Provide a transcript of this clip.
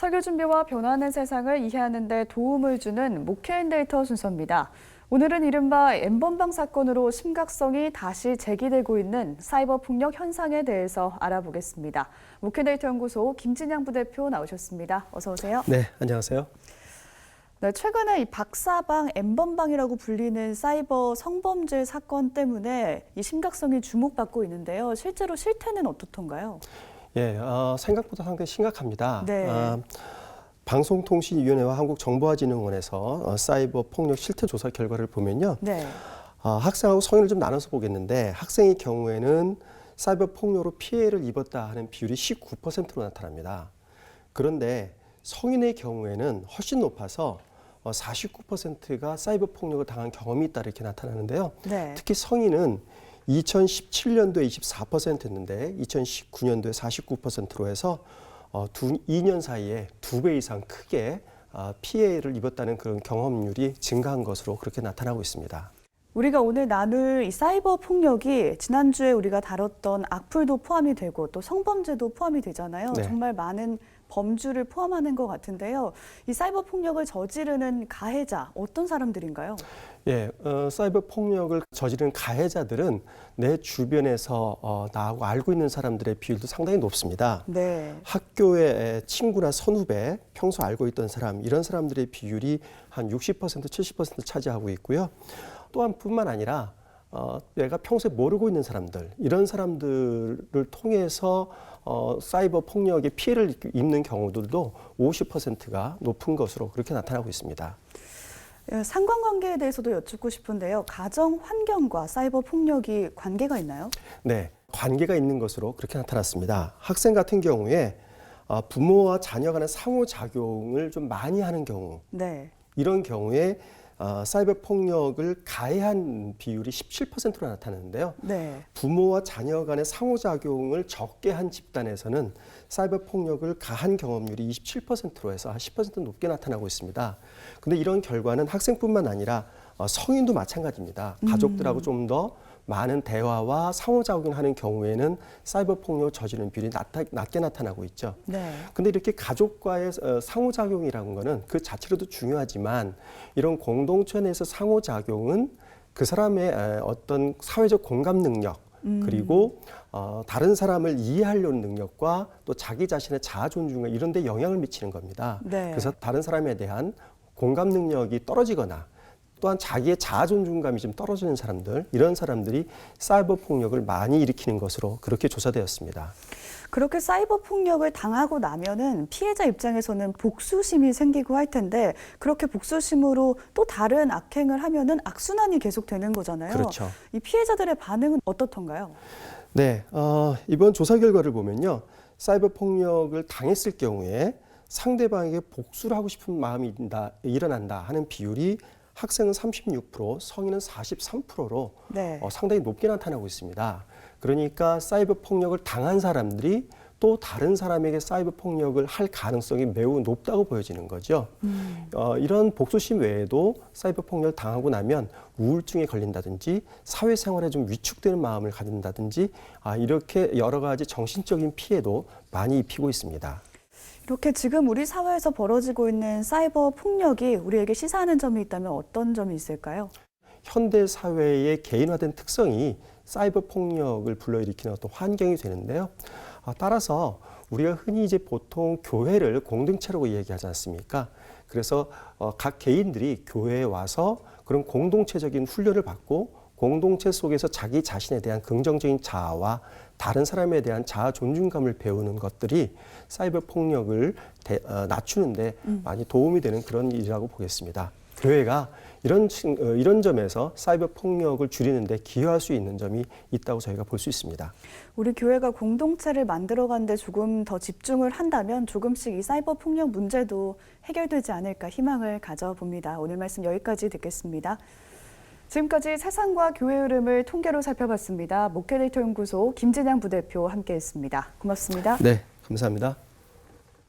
설교 준비와 변화하는 세상을 이해하는 데 도움을 주는 목회인데이터 순서입니다. 오늘은 이른바 N번방 사건으로 심각성이 다시 제기되고 있는 사이버 폭력 현상에 대해서 알아보겠습니다. 목회인데이터 연구소 김진양 부대표 나오셨습니다. 어서 오세요. 네, 안녕하세요. 네, 최근에 이 박사방, N번방이라고 불리는 사이버 성범죄 사건 때문에 이 심각성이 주목받고 있는데요. 실제로 실태는 어떻던가요? 예, 생각보다 상당히 심각합니다. 네. 방송통신위원회와 한국정보화진흥원에서 사이버 폭력 실태 조사 결과를 보면요. 네. 학생하고 성인을 좀 나눠서 보겠는데 학생의 경우에는 사이버 폭력으로 피해를 입었다 하는 비율이 19%로 나타납니다. 그런데 성인의 경우에는 훨씬 높아서 49%가 사이버 폭력을 당한 경험이 있다 이렇게 나타나는데요. 네. 특히 성인은 2017년도에 24%였는데 2019년도에 49%로 해서 2년 사이에 2배 이상 크게 피해를 입었다는 그런 경험률이 증가한 것으로 그렇게 나타나고 있습니다. 우리가 오늘 나눌 이 사이버 폭력이 지난주에 우리가 다뤘던 악플도 포함이 되고 또 성범죄도 포함이 되잖아요. 네. 정말 많은 범주를 포함하는 것 같은데요. 이 사이버 폭력을 저지르는 가해자, 어떤 사람들인가요? 예, 사이버 폭력을 저지른 가해자들은 내 주변에서 나하고 알고 있는 사람들의 비율도 상당히 높습니다. 네. 학교의 친구나 선후배, 평소 알고 있던 사람, 이런 사람들의 비율이 한 60%, 70% 차지하고 있고요. 또한 뿐만 아니라 내가 평소에 모르고 있는 사람들, 이런 사람들을 통해서 사이버 폭력의 피해를 입는 경우들도 50%가 높은 것으로 그렇게 나타나고 있습니다. 상관관계에 대해서도 여쭙고 싶은데요. 가정 환경과 사이버 폭력이 관계가 있나요? 네, 관계가 있는 것으로 그렇게 나타났습니다. 학생 같은 경우에 부모와 자녀 간의 상호작용을 좀 많이 하는 경우, 네. 이런 경우에 사이버 폭력을 가해한 비율이 17%로 나타나는데요. 네. 부모와 자녀 간의 상호작용을 적게 한 집단에서는 사이버 폭력을 가한 경험률이 27%로 해서 한 10% 높게 나타나고 있습니다. 근데 이런 결과는 학생뿐만 아니라 성인도 마찬가지입니다. 가족들하고 좀 더 많은 대화와 상호작용을 하는 경우에는 사이버 폭력을 저지르는 비율이 낮게 나타나고 있죠. 네. 근데 이렇게 가족과의 상호작용이라는 거는 그 자체로도 중요하지만 이런 공동체 내에서 상호작용은 그 사람의 어떤 사회적 공감 능력 그리고 다른 사람을 이해하려는 능력과 또 자기 자신의 자아 존중과 이런 데 영향을 미치는 겁니다. 네. 그래서 다른 사람에 대한 공감 능력이 떨어지거나 또한 자기의 자아 존중감이 좀 떨어지는 사람들, 이런 사람들이 사이버 폭력을 많이 일으키는 것으로 그렇게 조사되었습니다. 그렇게 사이버 폭력을 당하고 나면은 피해자 입장에서는 복수심이 생기고 할 텐데 그렇게 복수심으로 또 다른 악행을 하면은 악순환이 계속되는 거잖아요. 그렇죠. 이 피해자들의 반응은 어떻던가요? 네, 이번 조사 결과를 보면요. 사이버 폭력을 당했을 경우에 상대방에게 복수를 하고 싶은 마음이 일어난다 하는 비율이 학생은 36%, 성인은 43%로 네. 상당히 높게 나타나고 있습니다. 그러니까 사이버 폭력을 당한 사람들이 또 다른 사람에게 사이버 폭력을 할 가능성이 매우 높다고 보여지는 거죠. 이런 복수심 외에도 사이버 폭력을 당하고 나면 우울증에 걸린다든지 사회생활에 좀 위축되는 마음을 가진다든지 이렇게 여러 가지 정신적인 피해도 많이 입히고 있습니다. 이렇게 지금 우리 사회에서 벌어지고 있는 사이버 폭력이 우리에게 시사하는 점이 있다면 어떤 점이 있을까요? 현대 사회의 개인화된 특성이 사이버 폭력을 불러일으키는 어떤 환경이 되는데요. 따라서 우리가 흔히 이제 보통 교회를 공동체라고 얘기하지 않습니까? 그래서 각 개인들이 교회에 와서 그런 공동체적인 훈련을 받고 공동체 속에서 자기 자신에 대한 긍정적인 자아와 다른 사람에 대한 자아 존중감을 배우는 것들이 사이버 폭력을 낮추는데 많이 도움이 되는 그런 일이라고 보겠습니다. 교회가 이런 점에서 사이버 폭력을 줄이는 데 기여할 수 있는 점이 있다고 저희가 볼 수 있습니다. 우리 교회가 공동체를 만들어가는 데 조금 더 집중을 한다면 조금씩 이 사이버 폭력 문제도 해결되지 않을까 희망을 가져봅니다. 오늘 말씀 여기까지 듣겠습니다. 지금까지 세상과 교회 흐름을 통계로 살펴봤습니다. 목회데이터 연구소 김진양 부대표 함께했습니다. 고맙습니다. 네, 감사합니다.